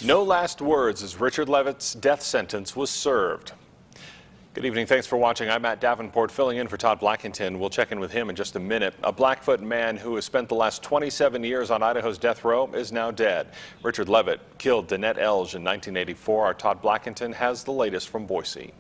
No last words as Richard Leavitt's death sentence was served. Good evening. Thanks for watching. I'm Matt Davenport filling in for Todd Blackington. We'll check in with him in just a minute. A Blackfoot man who has spent the last 27 years on Idaho's death row is now dead. Richard Leavitt killed Danette Elg in 1984. Our Todd Blackington has the latest from Boise.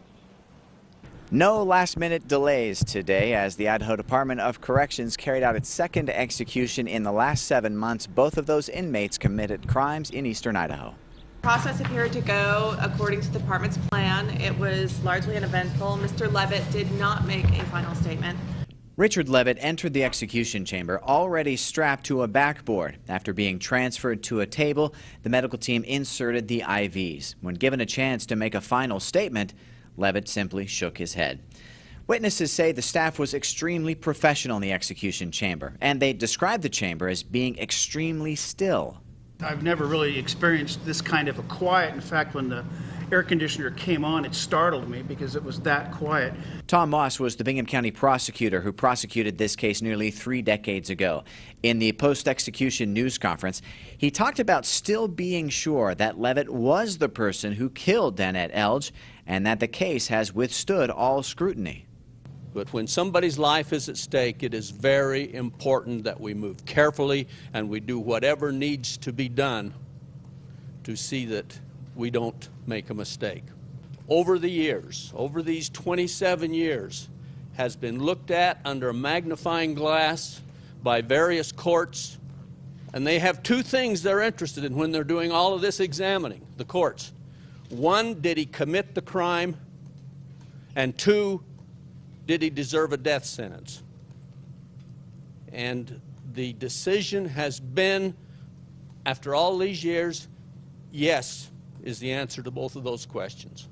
No last-minute delays today as the Idaho Department of Corrections carried out its second execution in the last 7 months. Both of those inmates committed crimes in eastern Idaho. The process appeared to go according to the department's plan. It was largely uneventful. Mr. Leavitt did not make a final statement. Richard Leavitt entered the execution chamber already strapped to a backboard. After being transferred to a table, the medical team inserted the IVs. When given a chance to make a final statement, Leavitt simply shook his head. Witnesses say the staff was extremely professional in the execution chamber, and they described the chamber as being extremely still. I've never really experienced this kind of a quiet. In fact, when the air conditioner came on, it startled me because it was that quiet. Tom Moss was the Bingham County prosecutor who prosecuted this case nearly 3 decades ago. In the post-execution news conference, he talked about still being sure that Leavitt was the person who killed Danette Elg and that the case has withstood all scrutiny. But when somebody's life is at stake, it is very important that we move carefully and we do whatever needs to be done to see that we don't make a mistake. Over the years, over these 27 years, has been looked at under a magnifying glass by various courts, and they have 2 things they're interested in when they're doing all of this examining, the courts. 1, did he commit the crime? And 2, did he deserve a death sentence? And the decision has been, after all these years, yes is the answer to both of those questions.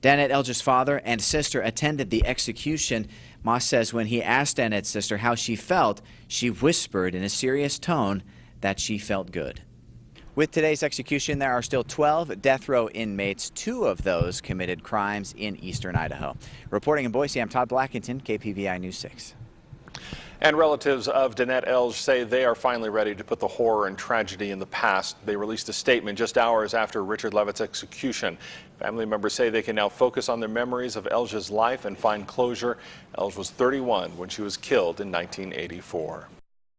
Danette Elg's father and sister attended the execution. Moss says when he asked Danette's sister how she felt, she whispered in a serious tone that she felt good. With today's execution, there are still 12 death row inmates. 2 of those committed crimes in eastern Idaho. Reporting in Boise, I'm Todd Blackington, KPVI News 6. And relatives of Danette Elg say they are finally ready to put the horror and tragedy in the past. They released a statement just hours after Richard Leavitt's execution. Family members say they can now focus on their memories of Elg's life and find closure. Elg was 31 when she was killed in 1984.